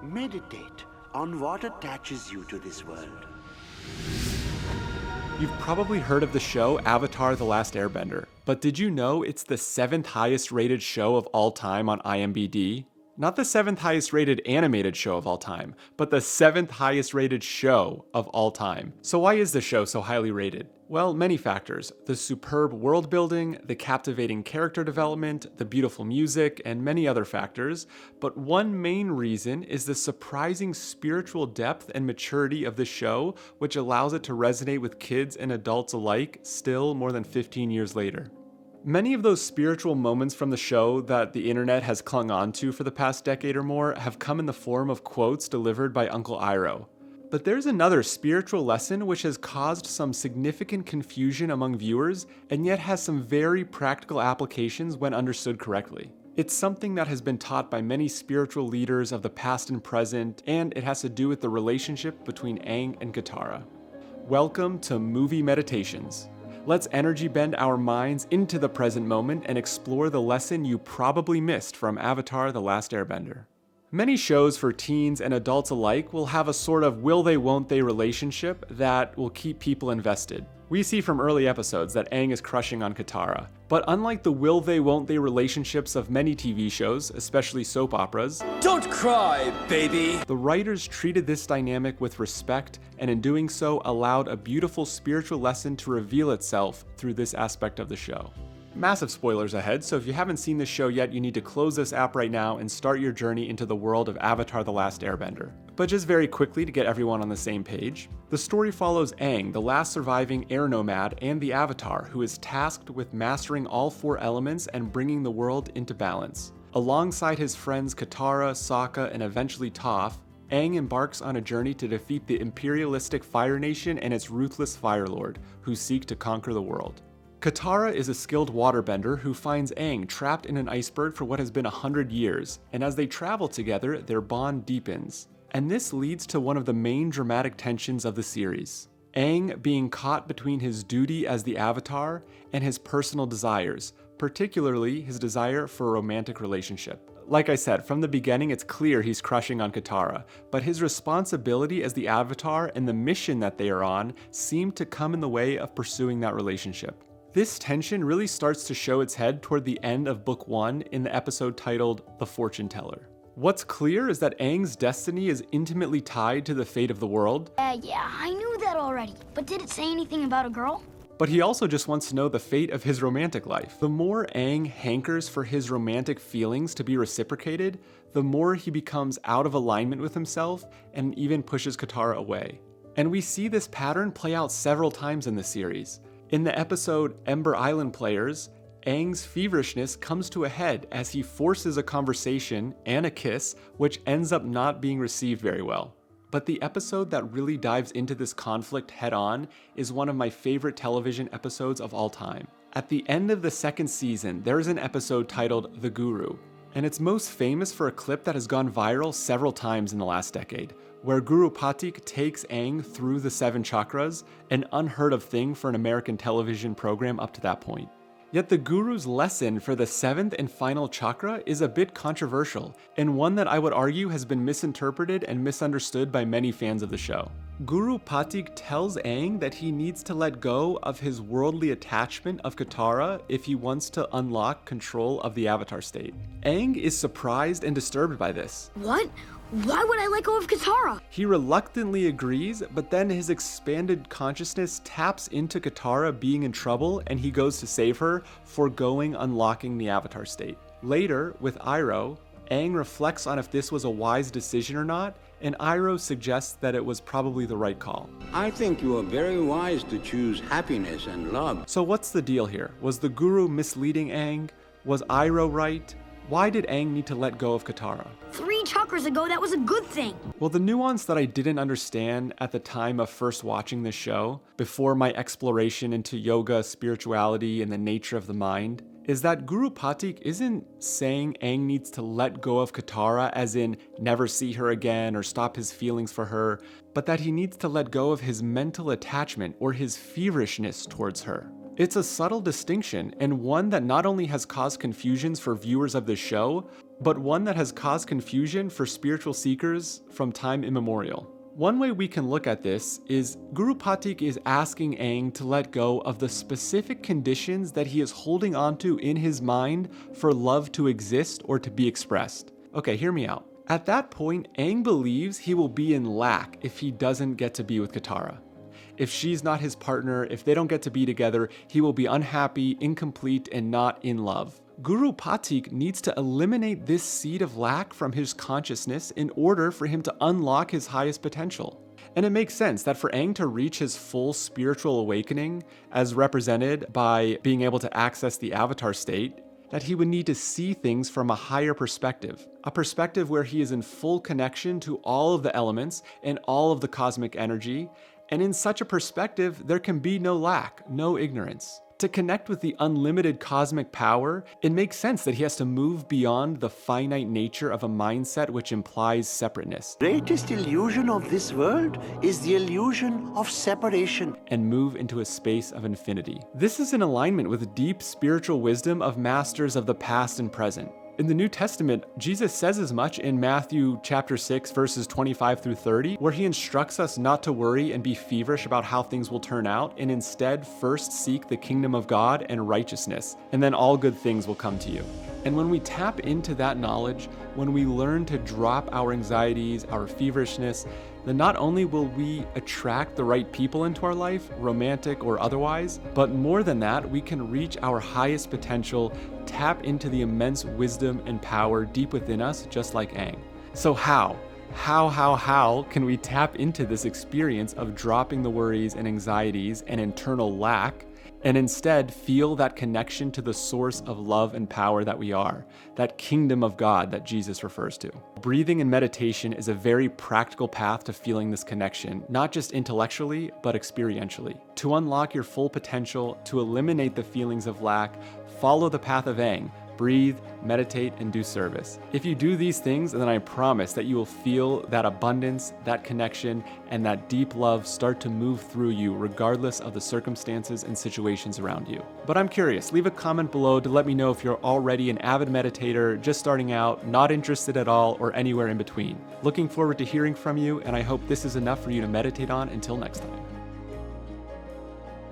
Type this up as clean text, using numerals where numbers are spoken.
Meditate on what attaches you to this world. You've probably heard of the show Avatar: The Last Airbender, but did you know it's the 7th highest rated show of all time on IMDb? Not the 7th highest rated animated show of all time, but the 7th highest rated show of all time. So why is the show so highly rated? Well, many factors. The superb world building, the captivating character development, the beautiful music, and many other factors. But one main reason is the surprising spiritual depth and maturity of the show, which allows it to resonate with kids and adults alike still more than 15 years later. Many of those spiritual moments from the show that the internet has clung on to for the past decade or more have come in the form of quotes delivered by Uncle Iroh. But there's another spiritual lesson which has caused some significant confusion among viewers and yet has some very practical applications when understood correctly. It's something that has been taught by many spiritual leaders of the past and present, and it has to do with the relationship between Aang and Katara. Welcome to Movie Meditations. Let's energy bend our minds into the present moment and explore the lesson you probably missed from Avatar: The Last Airbender. Many shows for teens and adults alike will have a sort of will they won't they relationship that will keep people invested. We see from early episodes that Aang is crushing on Katara, but unlike the will they won't they relationships of many TV shows, especially soap operas, Don't cry, baby! the writers treated this dynamic with respect and in doing so allowed a beautiful spiritual lesson to reveal itself through this aspect of the show. Massive spoilers ahead, so if you haven't seen this show yet, you need to close this app right now and start your journey into the world of Avatar: The Last Airbender. But just very quickly to get everyone on the same page, the story follows Aang, the last surviving air nomad and the Avatar, who is tasked with mastering all 4 elements and bringing the world into balance. Alongside his friends Katara, Sokka, and eventually Toph, Aang embarks on a journey to defeat the imperialistic Fire Nation and its ruthless Fire Lord, who seek to conquer the world. Katara is a skilled waterbender who finds Aang trapped in an iceberg for what has been 100 years, and as they travel together, their bond deepens. And this leads to one of the main dramatic tensions of the series. Aang being caught between his duty as the Avatar and his personal desires, particularly his desire for a romantic relationship. Like I said, from the beginning it's clear he's crushing on Katara, but his responsibility as the Avatar and the mission that they are on seem to come in the way of pursuing that relationship. This tension really starts to show its head toward the end of Book 1 in the episode titled The Fortune Teller. What's clear is that Aang's destiny is intimately tied to the fate of the world. Yeah, I knew that already. But did it say anything about a girl? But he also just wants to know the fate of his romantic life. The more Aang hankers for his romantic feelings to be reciprocated, the more he becomes out of alignment with himself and even pushes Katara away. And we see this pattern play out several times in the series. In the episode Ember Island Players, Aang's feverishness comes to a head as he forces a conversation and a kiss, which ends up not being received very well. But the episode that really dives into this conflict head on is one of my favorite television episodes of all time. At the end of the 2nd season, there is an episode titled The Guru, and it's most famous for a clip that has gone viral several times in the last decade, where Guru Pathik takes Aang through the 7 chakras, an unheard of thing for an American television program up to that point. Yet the Guru's lesson for the 7th and final chakra is a bit controversial, and one that I would argue has been misinterpreted and misunderstood by many fans of the show. Guru Pathik tells Aang that he needs to let go of his worldly attachment of Katara if he wants to unlock control of the Avatar state. Aang is surprised and disturbed by this. What? Why would I let go of Katara? He reluctantly agrees, but then his expanded consciousness taps into Katara being in trouble and he goes to save her, foregoing unlocking the Avatar state. Later, with Iroh, Aang reflects on if this was a wise decision or not, and Iroh suggests that it was probably the right call. I think you are very wise to choose happiness and love. So what's the deal here? Was the Guru misleading Aang? Was Iroh right? Why did Aang need to let go of Katara? 3 chakras ago, that was a good thing. Well, the nuance that I didn't understand at the time of first watching this show, before my exploration into yoga, spirituality, and the nature of the mind, is that Guru Pathik isn't saying Aang needs to let go of Katara as in never see her again or stop his feelings for her, but that he needs to let go of his mental attachment or his feverishness towards her. It's a subtle distinction, and one that not only has caused confusions for viewers of the show, but one that has caused confusion for spiritual seekers from time immemorial. One way we can look at this is Guru Pathik is asking Aang to let go of the specific conditions that he is holding onto in his mind for love to exist or to be expressed. Okay, hear me out. At that point, Aang believes he will be in lack if he doesn't get to be with Katara. If she's not his partner, if they don't get to be together, he will be unhappy, incomplete, and not in love. Guru Pathik needs to eliminate this seed of lack from his consciousness in order for him to unlock his highest potential. And it makes sense that for Aang to reach his full spiritual awakening, as represented by being able to access the avatar state, that he would need to see things from a higher perspective, a perspective where he is in full connection to all of the elements and all of the cosmic energy. And in such a perspective, there can be no lack, no ignorance. To connect with the unlimited cosmic power, it makes sense that he has to move beyond the finite nature of a mindset which implies separateness. Greatest illusion of this world is the illusion of separation. And move into a space of infinity. This is in alignment with deep spiritual wisdom of masters of the past and present. In the New Testament, Jesus says as much in Matthew chapter 6, verses 25 through 30, where he instructs us not to worry and be feverish about how things will turn out, and instead first seek the kingdom of God and righteousness, and then all good things will come to you. And when we tap into that knowledge, when we learn to drop our anxieties, our feverishness, then not only will we attract the right people into our life, romantic or otherwise, but more than that, we can reach our highest potential, tap into the immense wisdom and power deep within us, just like Aang. So how can we tap into this experience of dropping the worries and anxieties and internal lack, and instead feel that connection to the source of love and power that we are, that kingdom of God that Jesus refers to? Breathing and meditation is a very practical path to feeling this connection, not just intellectually, but experientially. To unlock your full potential, to eliminate the feelings of lack, follow the path of Aang. Breathe, meditate, and do service. If you do these things, then I promise that you will feel that abundance, that connection, and that deep love start to move through you regardless of the circumstances and situations around you. But I'm curious, leave a comment below to let me know if you're already an avid meditator, just starting out, not interested at all, or anywhere in between. Looking forward to hearing from you, and I hope this is enough for you to meditate on until next time.